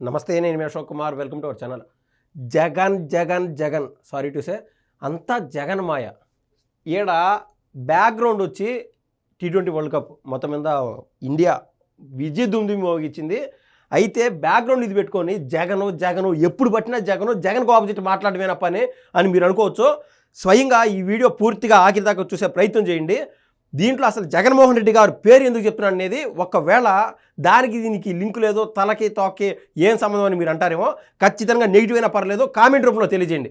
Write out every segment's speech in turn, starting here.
నమస్తే, నేను మీ Ashok Kumar. Welcome to our channel. Jagan Jagan Jagan sorry to say అంతా జగన్ మాయ. ఈడ బ్యాక్గ్రౌండ్ వచ్చి T20 వరల్డ్ కప్ మొత్తం మీద ఇండియా విజయ దుమ్దుమి మోగించింది. అయితే బ్యాక్గ్రౌండ్ ఇది పెట్టుకొని జగను జగను ఎప్పుడు పట్టినా జగన్కు ఆపోజిట్ మాట్లాడమేనా పని అని మీరు అనుకోవచ్చు. స్వయంగా ఈ వీడియో పూర్తిగా ఆఖరి దాకా చూసే ప్రయత్నం చేయండి. దీంట్లో అసలు జగన్మోహన్ రెడ్డి గారు పేరు ఎందుకు చెప్తున్నాను అనేది, ఒకవేళ దానికి దీనికి లింక్ లేదో, తలకి తోక్కి ఏం సంబంధం అని మీరు అంటారేమో. ఖచ్చితంగా నెగిటివ్ అయినా పర్లేదు, కామెంట్ రూపంలో తెలియజేయండి.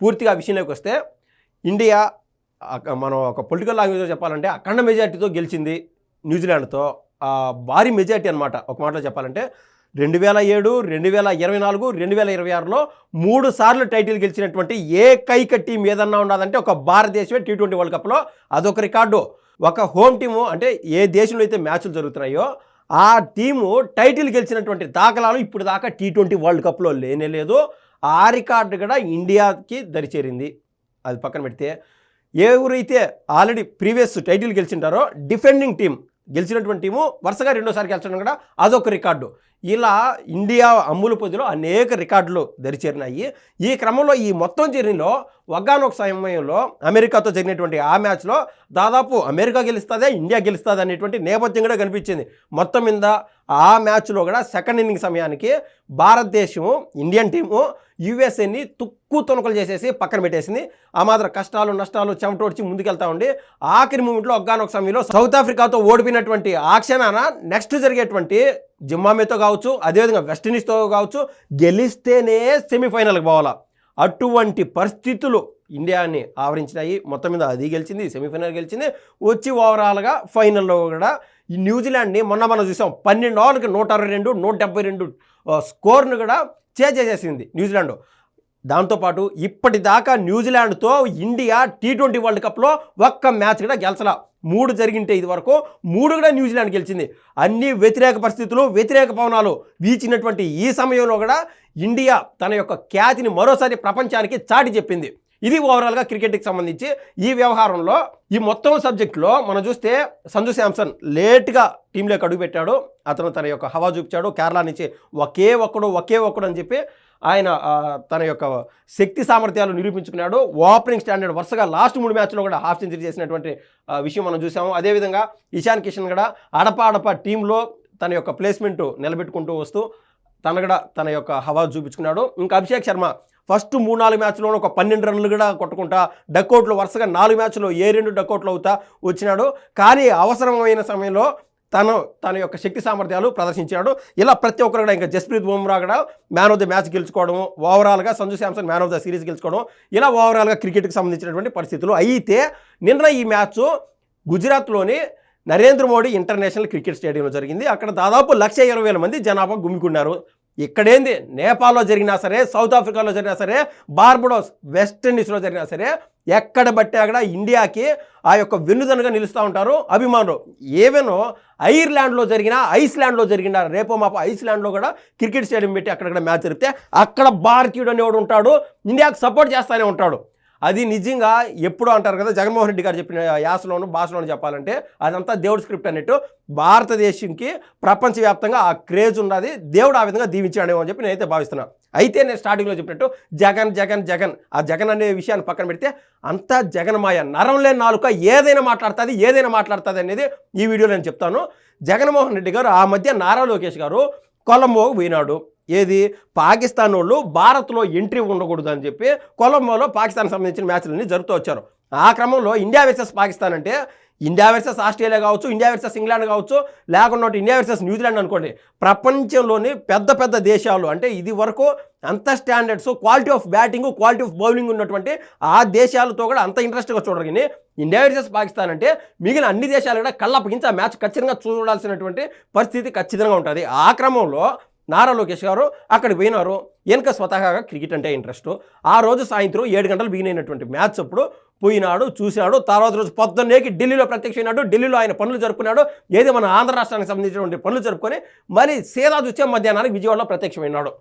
పూర్తిగా విషయంలోకి వస్తే, ఇండియా మనం ఒక పొలిటికల్ లాంగ్వేజ్లో చెప్పాలంటే అఖండ మెజార్టీతో గెలిచింది న్యూజిలాండ్తో. భారీ మెజార్టీ అనమాట. ఒక మాటలో చెప్పాలంటే 2007, 2024, 2026లో 3 సార్లు టైటిల్ గెలిచినటువంటి ఏకైక టీం ఏదన్నా ఉన్నదంటే ఒక భారతదేశమే T20 వరల్డ్ కప్లో. అదొక రికార్డు. ఒక హోమ్ టీము అంటే ఏ దేశంలో అయితే మ్యాచ్లు జరుగుతున్నాయో ఆ టీము టైటిల్ గెలిచినటువంటి దాఖలాలు ఇప్పుడు దాకా T20 వరల్డ్ కప్లో లేనే లేదు. ఆ రికార్డు కూడా ఇండియాకి దరిచేరింది. అది పక్కన పెడితే, ఎవరైతే ఆల్రెడీ ప్రీవియస్ టైటిల్ గెలిచింటారో డిఫెండింగ్ టీం గెలిచినటువంటి టీము వరుసగా రెండోసారి గెలిచడం కూడా అదొక రికార్డు. ఇలా ఇండియా అమ్ముల పొదిలో అనేక రికార్డులు దరిచేరినాయి. ఈ క్రమంలో ఈ మొత్తం జర్నీలో ఒకానొక సమయంలో అమెరికాతో జరిగినటువంటి ఆ మ్యాచ్లో దాదాపు అమెరికా గెలుస్తుందే, ఇండియా గెలుస్తుంది అనేటువంటి నేపథ్యం కూడా కనిపించింది. మొత్తం మీద ఆ మ్యాచ్లో కూడా సెకండ్ ఇన్నింగ్ సమయానికి భారతదేశం ఇండియన్ టీము యుఎస్ఏని తుక్కు తొనకలు చేసేసి పక్కన పెట్టేసింది. ఆ మాత్రం కష్టాలు నష్టాలు చెమటోడ్చి ముందుకెళ్తా ఉండి ఆఖరి మూమెంట్లో ఒకానొక సమయంలో సౌత్ ఆఫ్రికాతో ఓడిపోయినటువంటి ఆ క్షణాన నెక్స్ట్ జరిగేటువంటి జింబాబ్వేతో కావచ్చు, అదేవిధంగా వెస్టిండీస్తో కావచ్చు, గెలిస్తేనే సెమీఫైనల్కి పోవాలా. అటువంటి పరిస్థితులు ఇండియాని ఆవరించినాయి. మొత్తం మీద అది గెలిచింది, సెమీఫైనల్ గెలిచింది. వచ్చి ఓవరాల్గా ఫైనల్లో కూడా ఈ న్యూజిలాండ్ని మనం చూసాం. 12 ఓవర్లకి 162, 172 స్కోర్ను కూడా చేసేసింది న్యూజిలాండ్. దాంతోపాటు ఇప్పటిదాకా న్యూజిలాండ్తో ఇండియా T20 వరల్డ్ కప్లో ఒక్క మ్యాచ్ కూడా గెలచలా. 3 జరిగింటే ఇది వరకు 3 కూడా న్యూజిలాండ్ గెలిచింది. అన్ని వ్యతిరేక పరిస్థితులు, వ్యతిరేక పవనాలు వీచినటువంటి ఈ సమయంలో కూడా ఇండియా తన యొక్క ఖ్యాతిని మరోసారి ప్రపంచానికి చాటి చెప్పింది. ఇది ఓవరాల్గా క్రికెట్కి సంబంధించి ఈ వ్యవహారంలో. ఈ మొత్తం సబ్జెక్టులో మనం చూస్తే సంజు శాంసన్ లేట్గా టీంలోకి అడుగుపెట్టాడు. అతను తన యొక్క హవా చూపించాడు. కేరళ నుంచి ఒకే ఒక్కడు అని చెప్పి ఆయన తన యొక్క శక్తి సామర్థ్యాలు నిరూపించుకున్నాడు. ఓపెనింగ్ స్టాండర్డ్ వరుసగా లాస్ట్ 3 మ్యాచ్లో కూడా హాఫ్ సెంచరీ చేసినటువంటి విషయం మనం చూసాము. అదేవిధంగా ఇషాన్ కిషన్ కూడా అడప టీంలో తన యొక్క ప్లేస్మెంట్ నిలబెట్టుకుంటూ వస్తూ తన యొక్క హవా చూపించుకున్నాడు. ఇంకా అభిషేక్ శర్మ ఫస్ట్ 3-4 మ్యాచ్లోనూ ఒక 12 రన్లు కూడా కొట్టుకుంటా డక్అవుట్లు వరుసగా 4 మ్యాచ్లో 2 డక్అవుట్లు అవుతా వచ్చినాడు. కానీ అవసరమైన సమయంలో తన యొక్క శక్తి సామర్థ్యాలు ప్రదర్శించాడు. ఇలా ప్రతి ఒక్కరు కూడా, ఇంకా జస్ప్రీత్ బుమ్రా కూడా మ్యాన్ ఆఫ్ ద మ్యాచ్ గెలుచుకోవడం, ఓవరాల్గా Sanju Samson man of the series గెలుచుకోవడం, ఇలా ఓవరాల్గా క్రికెట్కి సంబంధించినటువంటి పరిస్థితులు. అయితే నిన్న ఈ మ్యాచ్ గుజరాత్లోని నరేంద్ర మోడీ ఇంటర్నేషనల్ క్రికెట్ స్టేడియంలో జరిగింది. అక్కడ దాదాపు 120,000 మంది జనాభా గుమికున్నారు. ఇక్కడేంది, నేపాల్లో జరిగినా సరే, సౌత్ ఆఫ్రికాలో జరిగినా సరే, బార్బడోస్, వెస్టిండీస్లో జరిగినా సరే, ఎక్కడ బట్టే అక్కడ ఇండియాకి ఆ యొక్క వెన్నుదన్నుగా నిలుస్తూ ఉంటారు అభిమానులు. ఏవెనో ఐస్లాండ్లో జరిగిన రేపో మాపో ఐస్లాండ్లో కూడా క్రికెట్ స్టేడియం పెట్టి అక్కడక్కడ మ్యాచ్ జరిగితే అక్కడ భారతీయుడు అనేవాడు ఉంటాడు, ఇండియాకు సపోర్ట్ చేస్తూనే ఉంటాడు. అది నిజంగా ఎప్పుడు అంటారు కదా, జగన్మోహన్ రెడ్డి గారు చెప్పిన యాసలోను భాషలోను చెప్పాలంటే అదంతా దేవుడు స్క్రిప్ట్ అన్నట్టు. భారతదేశంకి ప్రపంచవ్యాప్తంగా ఆ క్రేజ్ ఉన్నది, దేవుడు ఆ విధంగా దీవించాడేమో అని చెప్పి నేనైతే భావిస్తున్నాను. అయితే నేను స్టార్టింగ్లో చెప్పినట్టు జగన్ ఆ జగన్ అనే విషయాన్ని పక్కన పెడితే అంతా జగన్మాయ. నరం లేని నాలుక ఏదైనా మాట్లాడుతుంది అనేది ఈ వీడియోలో నేను చెప్తాను. జగన్మోహన్ రెడ్డి గారు ఆ మధ్య నారా లోకేష్ గారు కొలంబోకు పోయినాడు. ఏది, పాకిస్తాన్ వాళ్ళు భారత్లో ఎంట్రీ ఉండకూడదు అని చెప్పి కొలంబోలో పాకిస్తాన్ సంబంధించిన మ్యాచ్లన్నీ జరుగుతూ వచ్చారు. ఆ క్రమంలో ఇండియా వర్సెస్ పాకిస్తాన్ అంటే ఇండియా వర్సెస్ ఆస్ట్రేలియా కావచ్చు, ఇండియా వర్సెస్ ఇంగ్లాండ్ కావచ్చు, లేకుండా ఇండియా వర్సెస్ న్యూజిలాండ్ అనుకోండి. ప్రపంచంలోని పెద్ద దేశాలు అంటే ఇది వరకు అంత standards, quality of batting, quality of bowling ఉన్నటువంటి ఆ దేశాలతో కూడా అంత ఇంట్రెస్ట్గా చూడరు. కానీ ఇండియా వర్సెస్ పాకిస్తాన్ అంటే మిగిలిన అన్ని దేశాలు కూడా కళ్ళప్పగించి ఆ మ్యాచ్ ఖచ్చితంగా చూడాల్సినటువంటి పరిస్థితి ఖచ్చితంగా ఉంటుంది. ఆ క్రమంలో నారా లోకేష్ గారు అక్కడికి పోయినారు. వెనక స్వతహాగా క్రికెట్ అంటే ఇంట్రెస్ట్. ఆ రోజు సాయంత్రం 7 గంటలు బిగినైనటువంటి మ్యాచ్ అప్పుడు పోయినాడు, చూసినాడు. తర్వాత రోజు పొద్దున్నేకి ఢిల్లీలో ప్రత్యక్షమైనాడు. ఢిల్లీలో ఆయన పనులు జరుపుకున్నాడు. ఏదో మన ఆంధ్ర రాష్ట్రానికి సంబంధించినటువంటి పనులు జరుపుకొని మళ్ళీ సీదా చూసే మధ్యాహ్నానికి విజయవాడలో ప్రత్యక్షమైనాడు.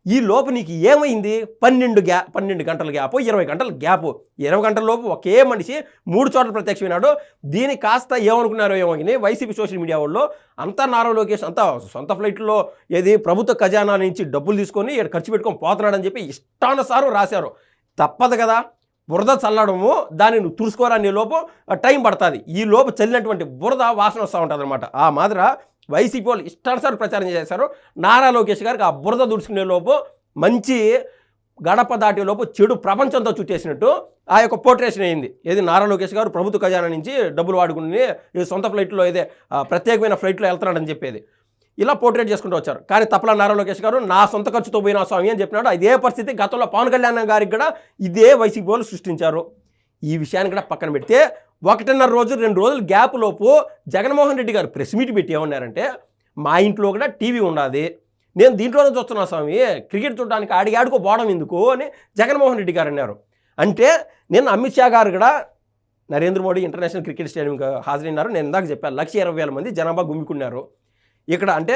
ఈ లోపు నీకు ఏమైంది? 12 గంటల గ్యాప్, 20 గంటల గ్యాప్, 20 గంటల లోపు ఒకే మనిషి 3 చోట్ల ప్రత్యక్షమైనాడు. దీన్ని కాస్త ఏమనుకున్నారో ఏమో కానీ వైసీపీ సోషల్ మీడియా వాళ్ళు అంతా నారా లోకేష్ అంతా సొంత ఫ్లైట్లో ప్రభుత్వ ఖజానా నుంచి డబ్బులు తీసుకొని ఇక్కడ ఖర్చు పెట్టుకొని పోతున్నాడని చెప్పి ఇష్టానుసారం రాశారు. తప్పదు కదా, బురద చల్లడము, దాన్ని నువ్వు తుడుచుకోరాని లోపు టైం పడుతుంది. ఈ లోపు చల్లినటువంటి బురద వాసన వస్తూ ఉంటుంది అనమాట. ఆ మాదిర వైసీపీ వాళ్ళు ఇష్టానుసారం ప్రచారం చేశారు. నారా లోకేష్ గారికి ఆ బురద దుడుచుకునే లోపు మంచి గడప దాటే లోపు చెడు ప్రపంచంతో చుట్టేసినట్టు ఆ యొక్క పోర్ట్రేషన్ అయింది. నారా లోకేష్ గారు ప్రభుత్వ ఖజానా నుంచి డబ్బులు వాడుకుని సొంత ఫ్లైట్లో ప్రత్యేకమైన ఫ్లైట్లో వెళ్తున్నాడని చెప్పేది ఇలా పోర్ట్రేట్ చేసుకుంటూ వచ్చారు. కానీ తప్పలా నారా లోకేష్ గారు నా సొంత ఖర్చుతో పోయినా స్వామి అని చెప్పినాడు. ఇదే పరిస్థితి గతంలో పవన్ కళ్యాణ్ గారికి కూడా ఇదే వైసీపీ వాళ్ళు సృష్టించారు. ఈ విషయాన్ని కూడా పక్కన పెడితే 1.5 రోజు 2 రోజులు గ్యాప్ లోపు జగన్మోహన్ రెడ్డి గారు ప్రెస్ మీట్ పెట్టి ఏమన్నారంటే, మా ఇంట్లో కూడా టీవీ ఉన్నది, నేను దీంట్లోనే చూస్తున్నా స్వామి, క్రికెట్ చూడడానికి ఆడికో పోవడం ఎందుకు అని జగన్మోహన్ రెడ్డి గారు అన్నారు. అంటే నేను అమిత్ షా గారు కూడా నరేంద్ర మోడీ ఇంటర్నేషనల్ క్రికెట్ స్టేడియంకి హాజరైనారు. నేను ఇందాక చెప్పాను 1,20,000 మంది జనాభా గుమ్మికున్నారు. ఇక్కడ అంటే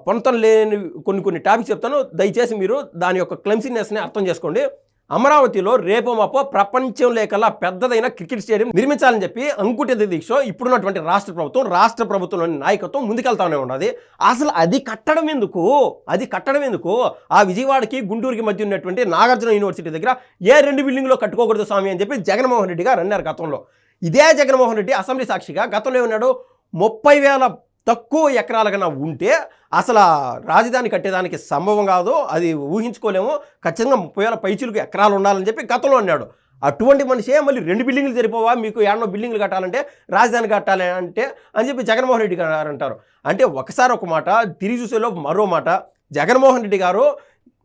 పొంతం లేని కొన్ని టాపిక్స్ చెప్తాను, దయచేసి మీరు దాని యొక్క క్లమ్సినెస్ని అర్థం చేసుకోండి. అమరావతిలో రేపో మాపో ప్రపంచం లేకల్లా పెద్దదైన క్రికెట్ స్టేడియం నిర్మించాలని చెప్పి అంకుఠిత దీక్ష ఇప్పుడున్నటువంటి రాష్ట్ర ప్రభుత్వంలోని నాయకత్వం ముందుకెళ్తానే ఉన్నది. అసలు అది కట్టడం ఎందుకు? ఆ విజయవాడకి గుంటూరుకి మధ్య ఉన్నటువంటి నాగార్జున యూనివర్సిటీ దగ్గర 2 బిల్డింగ్లో కట్టుకోకూడదు స్వామి అని చెప్పి జగన్మోహన్ రెడ్డి గారు అన్నారు గతంలో. ఇదే జగన్మోహన్ రెడ్డి అసెంబ్లీ సాక్షిగా గతంలో ఏమన్నాడు, 30,000 తక్కువ ఎకరాల కన్నా ఉంటే అసలు రాజధాని కట్టేదానికి సంభవం కాదు, అది ఊహించుకోలేము, ఖచ్చితంగా 30,000 పైచీలకు ఎకరాలు ఉండాలని చెప్పి గతంలో అన్నాడు. అటువంటి మనిషే మళ్ళీ 2 బిల్డింగ్లు సరిపోవా మీకు, 2 బిల్డింగ్లు కట్టాలంటే, రాజధాని కట్టాలి అంటే అని చెప్పి జగన్మోహన్ రెడ్డి గారు అంటారు. అంటే ఒకసారి ఒక మాట, తిరిగి చూసేలోపు మరో మాట. జగన్మోహన్ రెడ్డి గారు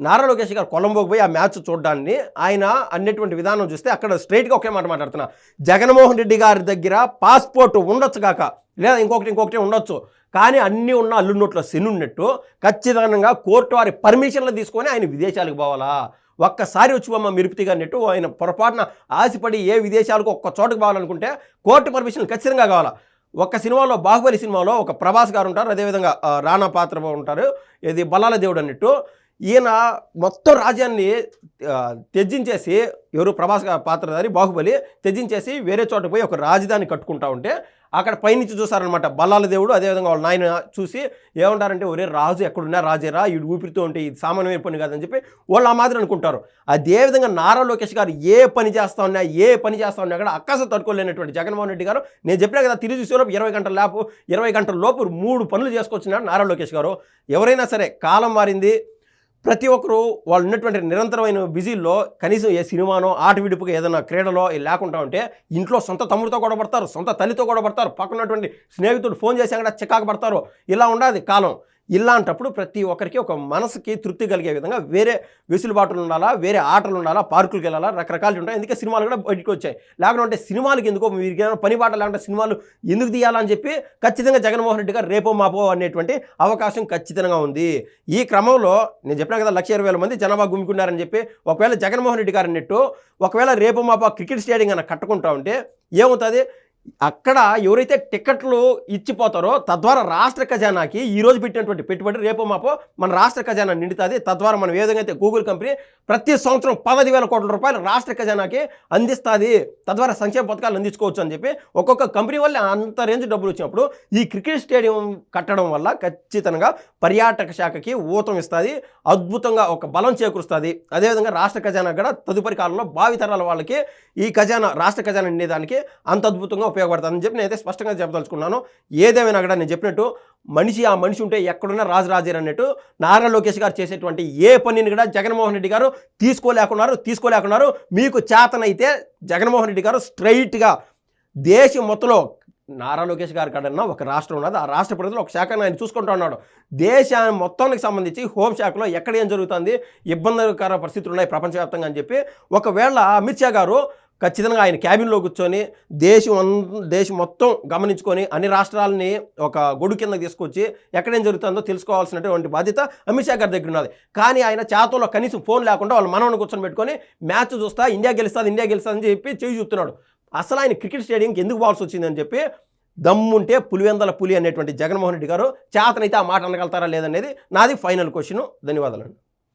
నారా లోకేష్ గారు కొలంబోకి పోయి ఆ మ్యాచ్ చూడడాన్ని ఆయన అన్నటువంటి విధానం చూస్తే అక్కడ స్ట్రైట్గా ఒకే మాట మాట్లాడుతున్నా, జగన్మోహన్ రెడ్డి గారి దగ్గర పాస్పోర్ట్ ఉండొచ్చు కాక, లేదా ఇంకొకటి ఉండొచ్చు, కానీ అన్నీ ఉన్న అల్లు నోట్లో శనున్నట్టు ఖచ్చితంగా కోర్టు వారి పర్మిషన్లు తీసుకొని ఆయన విదేశాలకు పోవాలా. ఒక్కసారి వచ్చి బొమ్మ మిరుపుతిగా అన్నట్టు ఆయన పొరపాటున ఆశపడి ఏ విదేశాలకు ఒక్క చోటుకు పోవాలనుకుంటే కోర్టు పర్మిషన్లు ఖచ్చితంగా కావాలా. ఒక్క సినిమాలో బాహుబలి సినిమాలో ఒక ప్రభాస్ గారు ఉంటారు, అదేవిధంగా రానా పాత్ర ఉంటారు, బల్లాల దేవుడు అన్నట్టు ఈయన మొత్తం రాజ్యాన్ని త్యజించేసి, ప్రభాస్ పాత్రధారి బాహుబలి త్యజించేసి వేరే చోట పోయి ఒక రాజధాని కట్టుకుంటా ఉంటే అక్కడ పైనుంచి చూసారనమాట బల్లాల దేవుడు, అదేవిధంగా వాళ్ళ నాయన చూసి ఏమంటారంటే, ఒరే రాజు ఎక్కడున్నా రాజేరా, వీడు ఊపిరితో ఉంటే ఇది సామాన్యమైన పని కాదని చెప్పి వాళ్ళు ఆ మాదిరి అనుకుంటారు. అదేవిధంగా నారా లోకేష్ గారు ఏ పని చేస్తా ఉన్నా కూడా అక్కస తట్టుకోలేనటువంటి జగన్మోహన్ రెడ్డి గారు, నేను చెప్పినా కదా, తిరిగి చూసేలోపు 20 గంటల లోపు 3 పనులు చేసుకొచ్చినాడు నారా లోకేష్ గారు. ఎవరైనా సరే కాలం మారింది, ప్రతి ఒక్కరు వాళ్ళు ఉన్నటువంటి నిరంతరమైన బిజీల్లో కనీసం ఏ సినిమానో ఆట విడుపుగా ఏదైనా క్రీడలో లేకుండా ఉంటే ఇంట్లో సొంత తమ్ముడితో కూడా పడతారు, సొంత తల్లితో కూడా పడతారు, పక్కనటువంటి స్నేహితుడు ఫోన్ చేసి కూడా చికాకు పడతారు. ఇలా ఉండదు కాలం. ఇలాంటప్పుడు ప్రతి ఒక్కరికి ఒక మనసుకి తృప్తి కలిగే విధంగా వేరే వెసులుబాటులు ఉండాలా, వేరే ఆటలు ఉండాలా, పార్కులకు వెళ్ళాలా, రకరకాలు ఉంటాయి. అందుకే సినిమాలు కూడా బయటకు వచ్చాయి. లేకుంటే సినిమాలకి ఎందుకో మీరు ఏమైనా పని బాట లేకుంటే సినిమాలు ఎందుకు తీయాలని చెప్పి ఖచ్చితంగా జగన్మోహన్ రెడ్డి గారు రేపో మాపో అనేటువంటి అవకాశం ఖచ్చితంగా ఉంది. ఈ క్రమంలో నేను చెప్పినా కదా 1,20,000 మంది జనాభా గుమికున్నారని చెప్పి, ఒకవేళ జగన్మోహన్ రెడ్డి గారు అన్నట్టు ఒకవేళ రేపో మాపో క్రికెట్ స్టేడియం కన్నా కట్టుకుంటా ఉంటే ఏమవుతుంది, అక్కడ ఎవరైతే టికెట్లు ఇచ్చిపోతారో తద్వారా రాష్ట్ర ఖజానాకి ఈరోజు పెట్టినటువంటి పెట్టుబడి రేపో మాపో మన రాష్ట్ర ఖజానా నిండుతుంది. తద్వారా మనం ఏ విధంగా అయితే గూగుల్ కంపెనీ ప్రతి సంవత్సరం 15,000 కోట్ల రూపాయలు రాష్ట్ర ఖజానాకి అందిస్తుంది, తద్వారా సంక్షేమ పథకాలు అందించుకోవచ్చు అని చెప్పి ఒక్కొక్క కంపెనీ వల్ల అంత రేంజ్ డబ్బులు వచ్చినప్పుడు ఈ క్రికెట్ స్టేడియం కట్టడం వల్ల ఖచ్చితంగా పర్యాటక శాఖకి ఊతం ఇస్తుంది, అద్భుతంగా ఒక బలం చేకూరుస్తుంది. అదేవిధంగా రాష్ట్ర ఖజానా కూడా తదుపరి కాలంలో భావితరాల వాళ్ళకి ఈ ఖజానా రాష్ట్ర ఖజానా నిండేదానికి అంత అద్భుతంగా ఉపయోగపడుతుందని చెప్పి నేనైతే స్పష్టంగా చెప్పదలుచుకున్నాను. ఏదేమైనా కూడా నేను చెప్పినట్టు ఆ మనిషి ఉంటే ఎక్కడున్నా రాజురాజేరు అన్నట్టు నారా లోకేష్ గారు చేసేటువంటి ఏ పనిని కూడా జగన్మోహన్ రెడ్డి గారు తీసుకోలేకున్నారు. మీకు చేతనైతే జగన్మోహన్ రెడ్డి గారు స్ట్రైట్గా దేశం మొత్తంలో నారా లోకేష్ గారి కాడన్నా ఒక రాష్ట్రం ఉన్నది, ఆ రాష్ట్ర ప్రజలు ఒక శాఖను ఆయన చూసుకుంటూ ఉన్నాడు. దేశాన్ని మొత్తానికి సంబంధించి హోంశాఖలో ఎక్కడ ఏం జరుగుతుంది, ఇబ్బందికర పరిస్థితులు ఉన్నాయి ప్రపంచవ్యాప్తంగా అని చెప్పి ఒకవేళ అమిత్ షా గారు ఖచ్చితంగా ఆయన క్యాబిన్లో కూర్చొని దేశం మొత్తం గమనించుకొని అన్ని రాష్ట్రాలని ఒక గొడుగు కింద తీసుకొచ్చి ఎక్కడేం జరుగుతుందో తెలుసుకోవాల్సినటువంటి బాధ్యత అమిత్ షా గారి దగ్గర ఉన్నది. కానీ ఆయన చేతల్లో కనీసం ఫోన్ లేకుండా వాళ్ళ మనవని కూర్చొని పెట్టుకొని మ్యాచ్ చూస్తా ఇండియా గెలుస్తుంది అని చెప్పి చేయి చూస్తున్నాడు. అసలు ఆయన క్రికెట్ స్టేడియంకి ఎందుకు పోవాల్సి వచ్చిందని చెప్పి దమ్ముంటే పులివెందల పులి అనేటువంటి జగన్మోహన్ రెడ్డి గారు చేతనైతే ఆ మాట అనగలుగుతారా లేదనేది నాది ఫైనల్ క్వశ్చన్. ధన్యవాదాలండి.